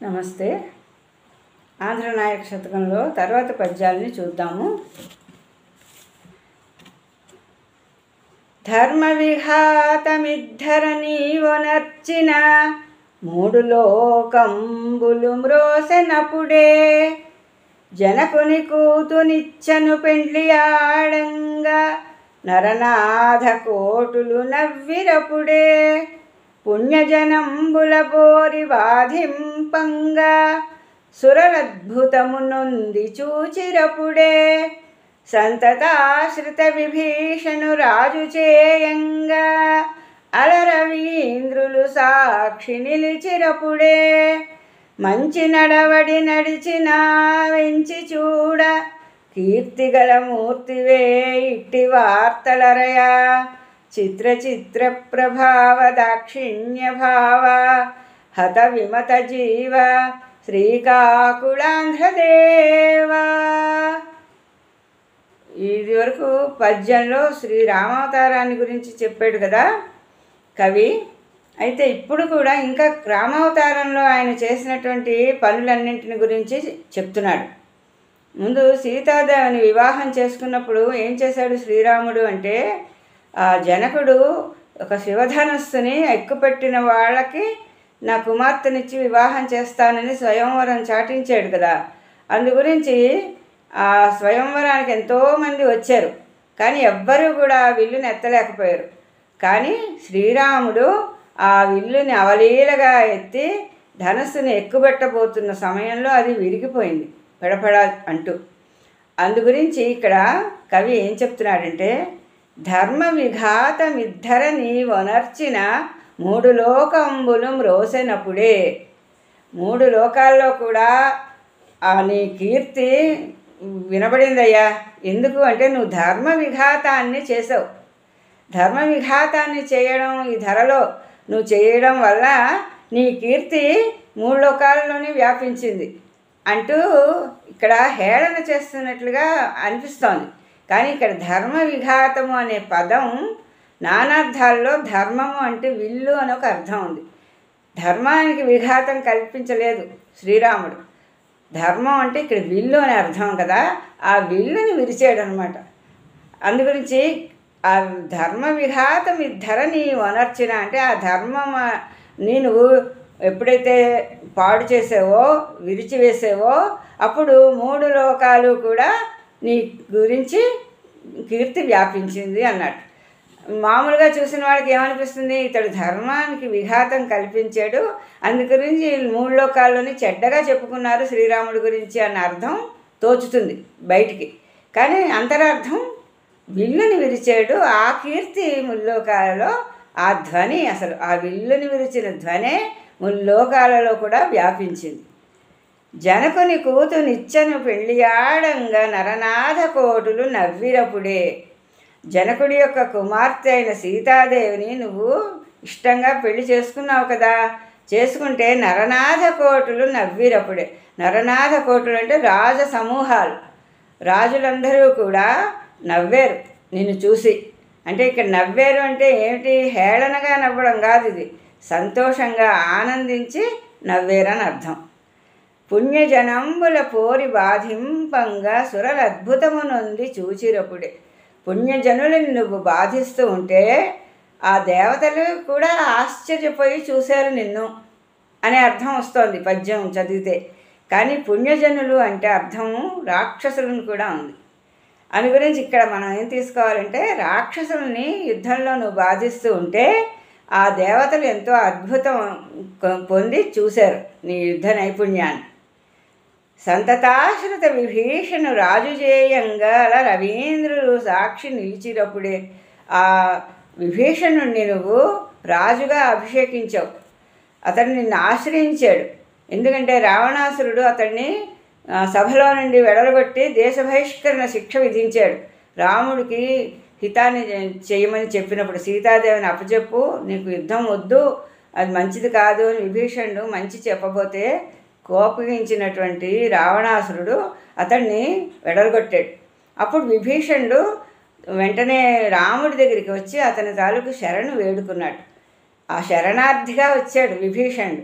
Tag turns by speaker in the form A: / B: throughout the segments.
A: నమస్తే. ఆంధ్రనాయక శతకంలో తర్వాత పద్యాలని చూద్దాము. ధర్మ విఘాతమిద్ధరనీవొనర్చిన మూడు లోకంబులు మ్రోసెనపుడే జనకుని కూతునిచ్చను పెండ్లి ఆడంగా నరనాథ కోటులు నవ్విరపుడే పుణ్యజనంబుల పోరి బాధింపంగా సురరద్భుతము నొంది చూచిరపుడే సంతతాశ్రిత విభీషణు రాజు చేయంగా అలరవీంద్రులు సాక్షి నిలిచిరపుడే మంచి నడవడి నడిచిన వెంచి చూడ కీర్తిగల మూర్తివే ఇట్టి వార్తలరయా చిత్ర చిత్ర ప్రభావ దాక్షిణ్య భావ హత విమత జీవ శ్రీకాకుళాంధ్రదేవా. ఇది వరకు పద్యంలో శ్రీరామావతారాన్ని గురించి చెప్పాడు కదా కవి. అయితే ఇప్పుడు కూడా ఇంకా రామావతారంలో ఆయన చేసినటువంటి పనులన్నింటిని గురించి చెప్తున్నాడు. ముందు సీతాదేవిని వివాహం చేసుకున్నప్పుడు ఏం చేశాడు శ్రీరాముడు అంటే, ఆ జనకుడు ఒక శివధనస్సుని ఎక్కుపెట్టిన వాళ్ళకి నా కుమార్తెనిచ్చి వివాహం చేస్తానని స్వయంవరం చాటించాడు కదా. అందు గురించి ఆ స్వయంవరానికి ఎంతోమంది వచ్చారు, కానీ ఎవ్వరూ కూడా ఆ విల్లుని ఎత్తలేకపోయారు. కానీ శ్రీరాముడు ఆ విల్లుని అవలీలగా ఎత్తి ధనస్సుని ఎక్కుబెట్టబోతున్న సమయంలో అది విరిగిపోయింది పెడపడ అంటూ. అందు గురించి ఇక్కడ కవి ఏం చెప్తున్నాడంటే, ధర్మ విఘాతమిద్ధర నీవొనర్చిన మూడు లోకంబులు మ్రోసెనప్పుడే. మూడు లోకాల్లో కూడా నీ కీర్తి వినబడిందయ్యా. ఎందుకు అంటే నువ్వు ధర్మ విఘాతాన్ని చేసావు. ధర్మ విఘాతాన్ని చేయడం ఈ ధరలో నువ్వు చేయడం వల్ల నీ కీర్తి మూడు లోకాల్లోనే వ్యాపించింది అంటూ ఇక్కడ హేళన చేస్తున్నట్లుగా అనిపిస్తోంది. కానీ ఇక్కడ ధర్మ విఘాతము అనే పదం నానార్థాల్లో ధర్మము అంటే విల్లు అని ఒక అర్థం ఉంది. ధర్మానికి విఘాతం కల్పించలేదు శ్రీరాముడు. ధర్మం అంటే ఇక్కడ విల్లు అనే అర్థం కదా, ఆ విల్లుని విరిచాడు అనమాట. అందుగురించి ఆ ధర్మ విఘాతం ఇద్దర నీ వనర్చిన అంటే ఆ ధర్మం నువ్వు ఎప్పుడైతే పాడు చేసావో విరిచివేసావో అప్పుడు మూడు లోకాలు కూడా నీ గురించి కీర్తి వ్యాపించింది అన్నట్టు. మామూలుగా చూసిన వాళ్ళకి ఏమనిపిస్తుంది, ఇతడు ధర్మానికి విఘాతం కల్పించాడు, అందుగురించి మూడు లోకాల్లోని చెడ్డగా చెప్పుకున్నారు శ్రీరాముడి గురించి అన్న అర్థం తోచుతుంది బయటికి. కానీ అంతరార్థం విల్లుని విరిచాడు, ఆ కీర్తి ముల్లోకాలలో ఆ ధ్వని, అసలు ఆ విల్లుని విరిచిన ధ్వనే ముల్లోకాలలో కూడా వ్యాపించింది. జనకుని కూతునిచ్చను పెళ్ళియాడంగా నరనాథ కోటులు నవ్విరపుడే. జనకుడి యొక్క కుమార్తె అయిన సీతాదేవిని నువ్వు ఇష్టంగా పెళ్లి చేసుకున్నావు కదా, చేసుకుంటే నరనాథ కోటులు నవ్విరపుడే. నరనాథ కోటులు అంటే రాజ సమూహాలు, రాజులందరూ కూడా నవ్వారు నిన్ను చూసి. అంటే ఇక్కడ నవ్వారు అంటే ఏమిటి, హేళనగా నవ్వడం కాదు, ఇది సంతోషంగా ఆనందించి నవ్వేరని అర్థం. పుణ్యజనంబుల పోరి బాధింపంగా సురల అద్భుతము నొంది చూచిరపుడే. పుణ్యజనులను నువ్వు బాధిస్తూ ఉంటే ఆ దేవతలు కూడా ఆశ్చర్యపోయి చూశారు నిన్ను అనే అర్థం వస్తోంది పద్యం చదివితే. కానీ పుణ్యజనులు అంటే అర్థం రాక్షసులను కూడా ఉంది. అని గురించి ఇక్కడ మనం ఏం తీసుకోవాలంటే, రాక్షసుల్ని యుద్ధంలో నువ్వు బాధిస్తూ ఉంటే ఆ దేవతలు ఎంతో అద్భుతం పొంది చూశారు నీ యుద్ధ నైపుణ్యాన్ని. సంతతాశ్రిత విభీషణు రాజు చేయంగా అలా రవీంద్రులు సాక్షి నిలిచినప్పుడే ఆ విభీషణుణ్ణి నువ్వు రాజుగా అభిషేకించావు. అతను నిన్ను ఆశ్రయించాడు. ఎందుకంటే రావణాసురుడు అతన్ని సభలో నుండి వెడలగొట్టి దేశ బహిష్కరణ శిక్ష విధించాడు. రాముడికి హితాన్ని చేయమని చెప్పినప్పుడు సీతాదేవిని అప్పచెప్పు, నీకు యుద్ధం వద్దు, అది మంచిది కాదు అని విభీషణుడు మంచి చెప్పబోతే కోపగించినటువంటి రావణాసురుడు అతన్ని వెడలగొట్టాడు. అప్పుడు విభీషణుడు వెంటనే రాముడి దగ్గరికి వచ్చి అతని తాలూకు శరణు వేడుకున్నాడు. ఆ శరణార్థిగా వచ్చాడు విభీషణుడు.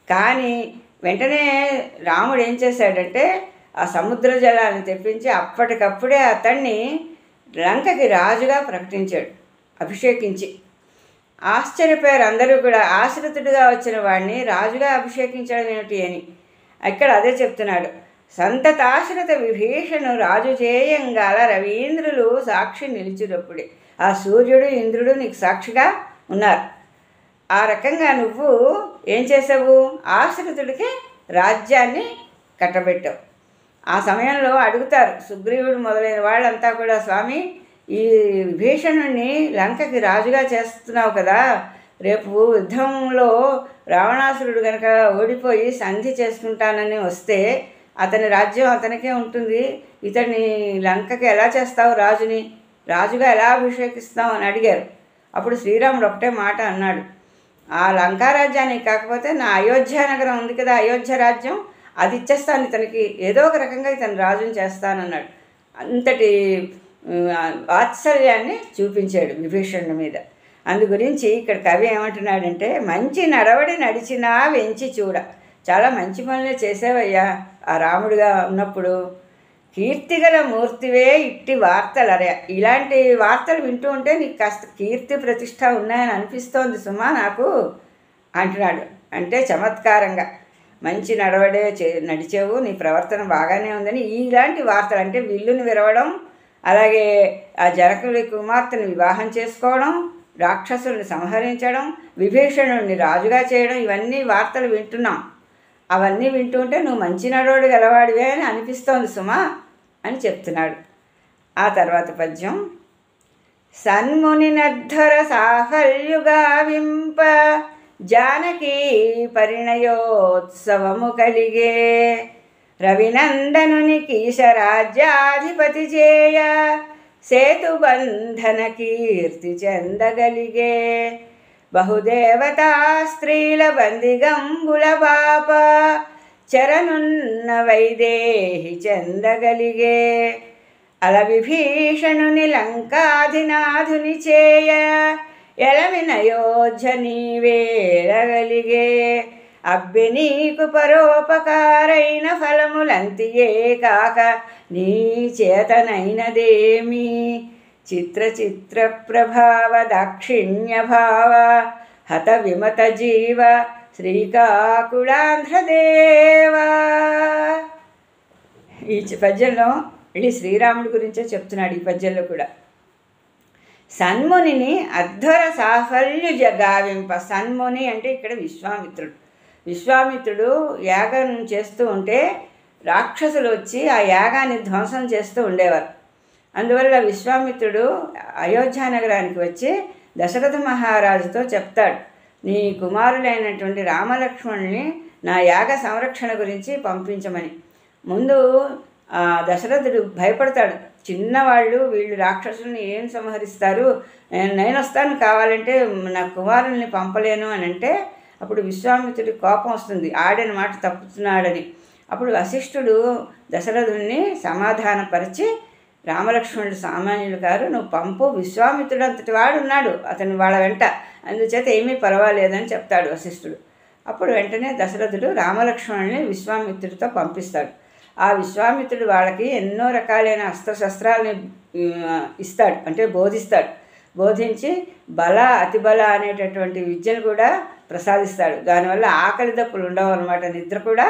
A: కానీ వెంటనే రాముడు ఏం చేశాడంటే ఆ సముద్ర జలాన్ని తెప్పించి అప్పటికప్పుడే అతన్ని లంకకి రాజుగా ప్రకటించాడు, అభిషేకించి. ఆశ్చర్యపోయారు అందరూ కూడా, ఆశ్రితుడిగా వచ్చిన వాడిని రాజుగా అభిషేకించడం ఏమిటి అని. ఇక్కడ అదే చెప్తున్నాడు. సంతతాశ్రిత విభీషణు రాజు చేయంగాల రవీంద్రులు సాక్షి నిలిచినప్పుడే. ఆ సూర్యుడు ఇంద్రుడు నీకు సాక్షిగా ఉన్నారు. ఆ రకంగా నువ్వు ఏం చేసావు, ఆశ్రితుడికి రాజ్యాన్ని కట్టబెట్టావు. ఆ సమయంలో అడుగుతారు సుగ్రీవుడు మొదలైన వాళ్ళంతా కూడా, స్వామి ఈ విభీషణుడిని లంకకి రాజుగా చేస్తున్నావు కదా, రేపు యుద్ధంలో రావణాసురుడు కనుక ఓడిపోయి సంధి చేసుకుంటానని వస్తే అతని రాజ్యం అతనికే ఉంటుంది, ఇతన్ని లంకకి ఎలా చేస్తావు, రాజుగా ఎలా అభిషేకిస్తావు అని అడిగారు. అప్పుడు శ్రీరాముడు ఒకటే మాట అన్నాడు, ఆ లంకా రాజ్యానికి కాకపోతే నా అయోధ్య నగరం ఉంది కదా, అయోధ్య రాజ్యం, అది ఇచ్చేస్తాను ఇతనికి, ఏదో ఒక రకంగా ఇతను రాజుని చేస్తానన్నాడు. అంతటి వాత్సల్యాన్ని చూపించాడు విభీషణుడి మీద. అందు గురించి ఇక్కడ కవి ఏమంటున్నాడంటే, మంచి నడవడి నడిచినా వెంచి చూడ. చాలా మంచి పనులే చేసావయ్యా ఆ రాముడిగా ఉన్నప్పుడు. కీర్తిగల మూర్తివే ఇట్టి వార్తలరే. ఇలాంటి వార్తలు వింటూ ఉంటే నీకు కాస్త కీర్తి ప్రతిష్ట ఉన్నాయని అనిపిస్తోంది సుమా నాకు అంటున్నాడు. అంటే చమత్కారంగా మంచి నడవడే నడిచావు, నీ ప్రవర్తన బాగానే ఉందని ఇలాంటి వార్తలు, అంటే విల్లుని విరవడం, అలాగే ఆ జనకుడి కుమార్తెను వివాహం చేసుకోవడం, రాక్షసుల్ని సంహరించడం, విభీషణుడిని రాజుగా చేయడం, ఇవన్నీ వార్తలు వింటున్నాం. అవన్నీ వింటుంటే నువ్వు మంచి నడవడి గలవాడివే అని అనిపిస్తోంది సుమా అని చెప్తున్నాడు. ఆ తర్వాత పద్యం. సన్ముని నద్ధర సాఫల్యుగావింప జానకీ పరిణయోత్సవము కలిగే, రవినందనుని కీశరాజ్యాధిపతి చేయ సేతుబంధన కీర్తి చెందగలిగే, బహుదేవతా స్త్రీల బందిగంబుల బాప చరనున్న వైదేహి చెందగలిగే, అల విభీషణుని లంకాధినాధుని చేయ ఎలమినయోధ్య నీవేళగలిగే, అబ్బె నీకు పరోపకారైన ఫలములంతియే కాక నీ చేతనైనదేమి, చిత్ర చిత్ర ప్రభావ దాక్షిణ్య భావ హత విమత జీవ శ్రీకాకుళాంధ్రదేవా. ఈ పద్యంలో వెళ్ళి శ్రీరాముడి గురించే చెప్తున్నాడు. ఈ పద్యంలో కూడా సన్మునిని అధ్వర సాఫల్యు గావింప. సన్ముని అంటే ఇక్కడ విశ్వామిత్రుడు యాగం చేస్తూ ఉంటే రాక్షసులు వచ్చి ఆ యాగాన్ని ధ్వంసం చేస్తూ ఉండేవారు. అందువల్ల విశ్వామిత్రుడు అయోధ్య నగరానికి వచ్చి దశరథ మహారాజుతో చెప్తాడు, నీ కుమారులైనటువంటి రామలక్ష్మణుల్ని నా యాగ సంరక్షణ గురించి పంపించమని. ముందు దశరథుడు భయపడతాడు, చిన్నవాళ్ళు వీళ్ళు రాక్షసుల్ని ఏం సంహరిస్తారు, నేను వస్తాను కావాలంటే నా కుమారుల్ని పంపలేను అని అంటే అప్పుడు విశ్వామిత్రుడికి కోపం వస్తుంది, ఆడిన మాట తప్పుతున్నాడని. అప్పుడు వశిష్ఠుడు దశరథుల్ని సమాధానపరిచి, రామలక్ష్మణుడు సామాన్యులు కారు, నువ్వు పంపు, విశ్వామిత్రుడు అంతటి వాడు ఉన్నాడు అతను వాళ్ళ వెంట, అందుచేత ఏమీ పర్వాలేదని చెప్తాడు వశిష్ఠుడు. అప్పుడు వెంటనే దశరథుడు రామలక్ష్మణుల్ని విశ్వామిత్రుడితో పంపిస్తాడు. ఆ విశ్వామిత్రుడు వాళ్ళకి ఎన్నో రకాలైన అస్త్రశస్త్రాలని ఇస్తాడు, అంటే బోధిస్తాడు. బోధించి బల అతిబల అనేటటువంటి విద్యను కూడా ప్రసాదిస్తాడు. దానివల్ల ఆకలి దప్పులు ఉండవు అన్నమాట, నిద్ర కూడా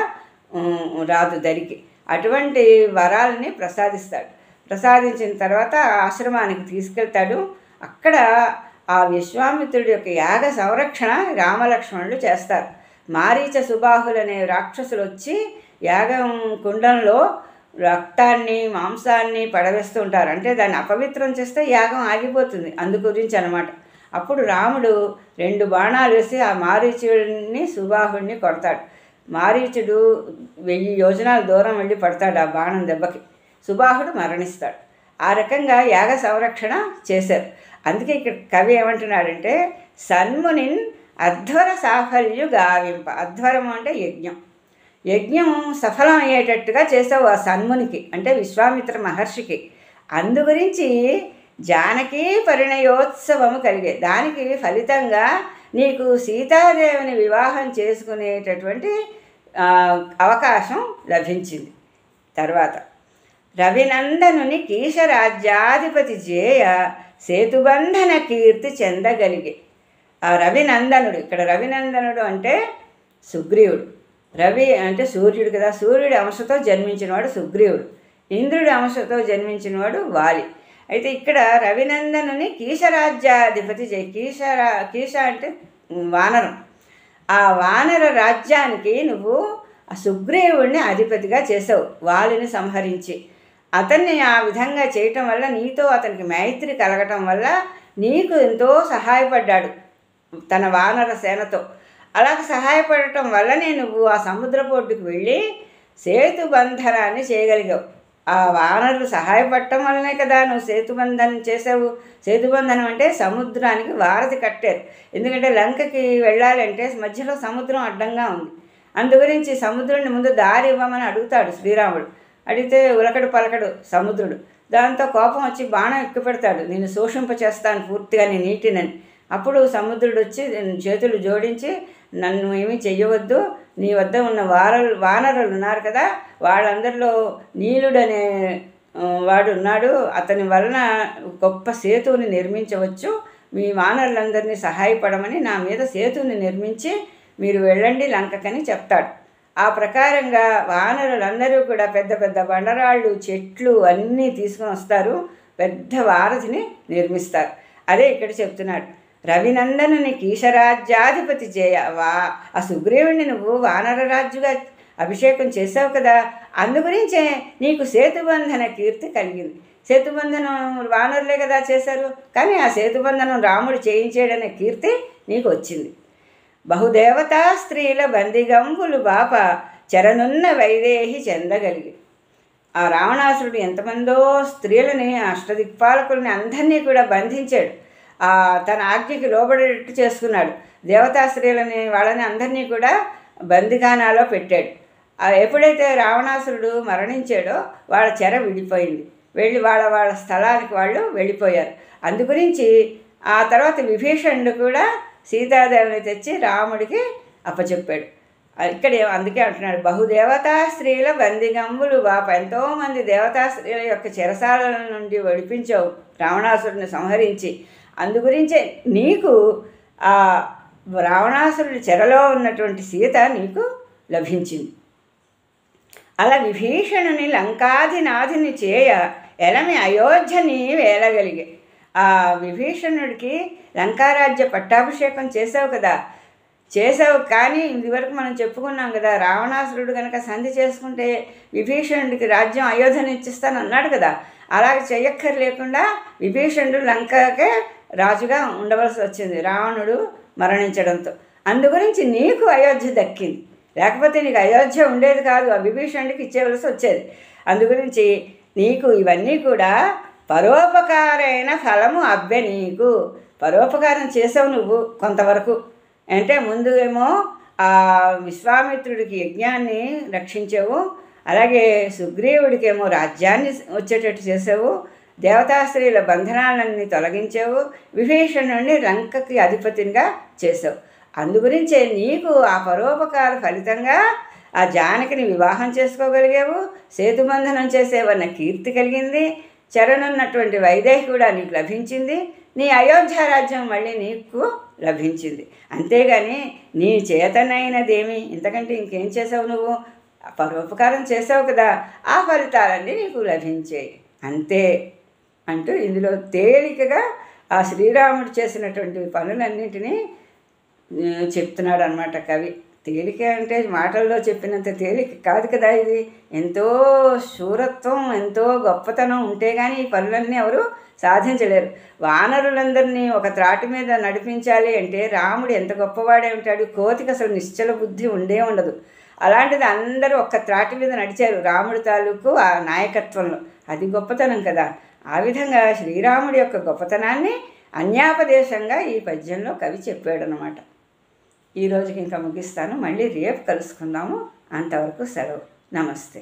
A: రాదు దరికి. అటువంటి వరాలని ప్రసాదిస్తాడు. ప్రసాదించిన తర్వాత ఆశ్రమానికి తీసుకెళ్తాడు. అక్కడ ఆ విశ్వామిత్రుడి యొక్క యాగ సంరక్షణ రామలక్ష్మణులు చేస్తారు. మారీచ సుబాహులు అనే రాక్షసులు వచ్చి యాగం కుండంలో రక్తాన్ని మాంసాన్ని పడవేస్తూ ఉంటారు. అంటే దాన్ని అపవిత్రం చేస్తే యాగం ఆగిపోతుంది, అందు గురించి అనమాట. అప్పుడు రాముడు 2 బాణాలు వేసి ఆ మారీచుడిని సుబాహుడిని కొడతాడు. మారీచుడు 1000 యోజనాల దూరం వెళ్ళి పడతాడు ఆ బాణం దెబ్బకి. సుబాహుడు మరణిస్తాడు. ఆ రకంగా యాగ సంరక్షణ చేశారు. అందుకే ఇక్కడ కవి ఏమంటున్నాడంటే, సన్మునిన్ అధ్వర సాఫల్యు గావింప. అధ్వరం అంటే యజ్ఞం సఫలం అయ్యేటట్టుగా చేసావు ఆ సన్మునికి, అంటే విశ్వామిత్ర మహర్షికి. అందు గురించి జానకీ పరిణయోత్సవము కలిగే, దానికి ఫలితంగా నీకు సీతాదేవిని వివాహం చేసుకునేటటువంటి అవకాశం లభించింది. తర్వాత రవినందనుని కీశరాజ్యాధిపతి జేయ సేతుబంధన కీర్తి చెందగలిగే. ఆ రవినందనుడు, ఇక్కడ రవినందనుడు అంటే సుగ్రీవుడు. రవి అంటే సూర్యుడు కదా, సూర్యుడి అంశతో జన్మించినవాడు సుగ్రీవుడు, ఇంద్రుడి అంశతో జన్మించినవాడు వాలి. అయితే ఇక్కడ రవినందనుని కీశరాజ్యాధిపతి కీశ అంటే వానరం. ఆ వానర రాజ్యానికి నువ్వు ఆ సుగ్రీవుడిని అధిపతిగా చేసావు, వాలిని సంహరించి. అతన్ని ఆ విధంగా చేయటం వల్ల నీతో అతనికి మైత్రి కలగటం వల్ల నీకు ఎంతో సహాయపడ్డాడు తన వానర సేనతో. అలాగ సహాయపడటం వల్లనే నువ్వు ఆ సముద్రపు ఒడ్డుకు వెళ్ళి సేతుబంధనాన్ని చేయగలిగావు. ఆ వానరులు సహాయపడటం వల్లనే కదా నువ్వు సేతుబంధనం చేసావు. సేతుబంధనం అంటే సముద్రానికి వారధి కట్టారు. ఎందుకంటే లంకకి వెళ్ళాలంటే మధ్యలో సముద్రం అడ్డంగా ఉంది. అందుగురించి సముద్రుడిని ముందు దారి ఇవ్వమని అడుగుతాడు శ్రీరాముడు. అడిగితే ఉలకడు పలకడు సముద్రుడు. దాంతో కోపం వచ్చి బాణం ఎక్కువ పెడతాడు, నేను శోషింప చేస్తాను పూర్తిగా నీ నీటినని. అప్పుడు సముద్రుడు వచ్చి చేతులు జోడించి నన్ను ఏమీ చెయ్యవద్దు, నీ వద్ద ఉన్న వానరులు ఉన్నారు కదా, వాళ్ళందరిలో నీలుడనే వాడు ఉన్నాడు, అతని వలన గొప్ప సేతువుని నిర్మించవచ్చు, మీ వానరులందరినీ సహాయపడమని నా మీద సేతువుని నిర్మించి మీరు వెళ్ళండి లంకకని చెప్తాడు. ఆ ప్రకారంగా వానరులందరూ కూడా పెద్ద పెద్ద బండరాళ్ళు చెట్లు అన్నీ తీసుకుని వస్తారు, పెద్ద వారధిని నిర్మిస్తారు. అదే ఇక్కడ చెప్తున్నాడు. రవినందనుని కీశరాజ్యాధిపతి ఆ సుగ్రీవుడిని నువ్వు వానర రాజుగా అభిషేకం చేసావు కదా, అందుగురించే నీకు సేతుబంధన కీర్తి కలిగింది. సేతుబంధనం వానరులే కదా చేశారు, కానీ ఆ సేతుబంధనం రాముడు చేయించాడనే కీర్తి నీకు వచ్చింది. బహుదేవతా స్త్రీల బందిగంబులు బాప చరనున్న వైదేహి చెందగలిగి. ఆ రావణాసురుడు ఎంతమందో స్త్రీలని అష్టదిక్పాలకుల్ని అందరినీ కూడా బంధించాడు, తన ఆజ్ఞకి లోబడేటట్టు చేసుకున్నాడు. దేవతా స్త్రీలని వాళ్ళని అందరినీ కూడా బందిఖానాలో పెట్టాడు. ఎప్పుడైతే రావణాసురుడు మరణించాడో వాళ్ళ చెర విడిపోయింది, వెళ్ళి వాళ్ళ స్థలానికి వాళ్ళు వెళ్ళిపోయారు. అందుగురించి ఆ తర్వాత విభీషణుడు కూడా సీతాదేవిని తెచ్చి రాముడికి అప్పచెప్పాడు. ఇక్కడ అందుకే అంటున్నాడు బహుదేవతా స్త్రీల బందిగంబులు బాప. ఎంతోమంది దేవతా స్త్రీల యొక్క చెరసాల నుండి విడిపించావు రావణాసురుడిని సంహరించి. అందుగురించే నీకు ఆ రావణాసురుడి చెరలో ఉన్నటువంటి సీత నీకు లభించింది. అలా విభీషణుని లంకాధినాథుని చేయ ఎలమి అయోధ్యని వేలగలిగే. ఆ విభీషణుడికి లంకారాజ్య పట్టాభిషేకం చేసావు కదా, చేసావు. కానీ ఇదివరకు మనం చెప్పుకున్నాం కదా, రావణాసురుడు కనుక సంధి చేసుకుంటే విభీషణుడికి రాజ్యం అయోధ్యని ఇచ్చిస్తాను అన్నాడు కదా. అలాగే చెయ్యక్కర్లేకుండా విభీషణుడు లంకకే రాజుగా ఉండవలసి వచ్చింది రావణుడు మరణించడంతో. అందుగురించి నీకు అయోధ్య దక్కింది, లేకపోతే నీకు అయోధ్య ఉండేది కాదు, ఆ విభీషణుడికి ఇచ్చేవలసి వచ్చేది. అందుగురించి నీకు ఇవన్నీ కూడా పరోపకారైన ఫలము అబ్బె. నీకు పరోపకారం చేసావు నువ్వు కొంతవరకు. అంటే ముందు ఏమో ఆ విశ్వామిత్రుడికి యజ్ఞాన్ని రక్షించావు, అలాగే సుగ్రీవుడికేమో రాజ్యాన్ని వచ్చేటట్టు చేసావు, దేవతాస్త్రీల బంధనాలన్నీ తొలగించావు, విభీషణుడిని లంకకి అధిపతిగా చేసావు. అందుగురించే నీకు ఆ పరోపకార ఫలితంగా ఆ జానకిని వివాహం చేసుకోగలిగావు, సేతుబంధనం చేసేవన్న కీర్తి కలిగింది, చరణున్నటువంటి వైదేహి కూడా నీకు లభించింది, నీ అయోధ్య రాజ్యం మళ్ళీ నీకు లభించింది. అంతేగాని నీ చేతనైనదేమి ఇంతకంటే ఇంకేం చేసావు? నువ్వు పరోపకారం చేసావు కదా, ఆ ఫలితాలన్నీ నీకు లభించాయి అంతే అంటూ ఇందులో తేలికగా ఆ శ్రీరాముడు చేసినటువంటి పనులన్నింటినీ చెప్తున్నాడు అన్నమాట కవి. తేలిక అంటే మాటల్లో చెప్పినంత తేలిక కాదు కదా ఇది. ఎంతో శూరత్వం, ఎంతో గొప్పతనం ఉంటే కానీ ఈ పనులన్నీ ఎవరు సాధించలేరు. వానరులందరినీ ఒక త్రాటి మీద నడిపించాలి అంటే రాముడు ఎంత గొప్పవాడే ఉంటాడు. కోతికి అసలు నిశ్చల బుద్ధి ఉండదు. అలాంటిది అందరూ ఒక్క త్రాటి మీద నడిచారు రాముడి తాలూకు ఆ నాయకత్వంలో. అది గొప్పతనం కదా. ఆ విధంగా శ్రీరాముడి యొక్క గొప్పతనాన్ని అన్యాపదేశంగా ఈ పద్యంలో కవి చెప్పాడు అన్నమాట. ఈ రోజుకి ఇంకా ముగిస్తాను. మళ్ళీ రేపు కలుసుకుందాము. అంతవరకు సెలవు. నమస్తే.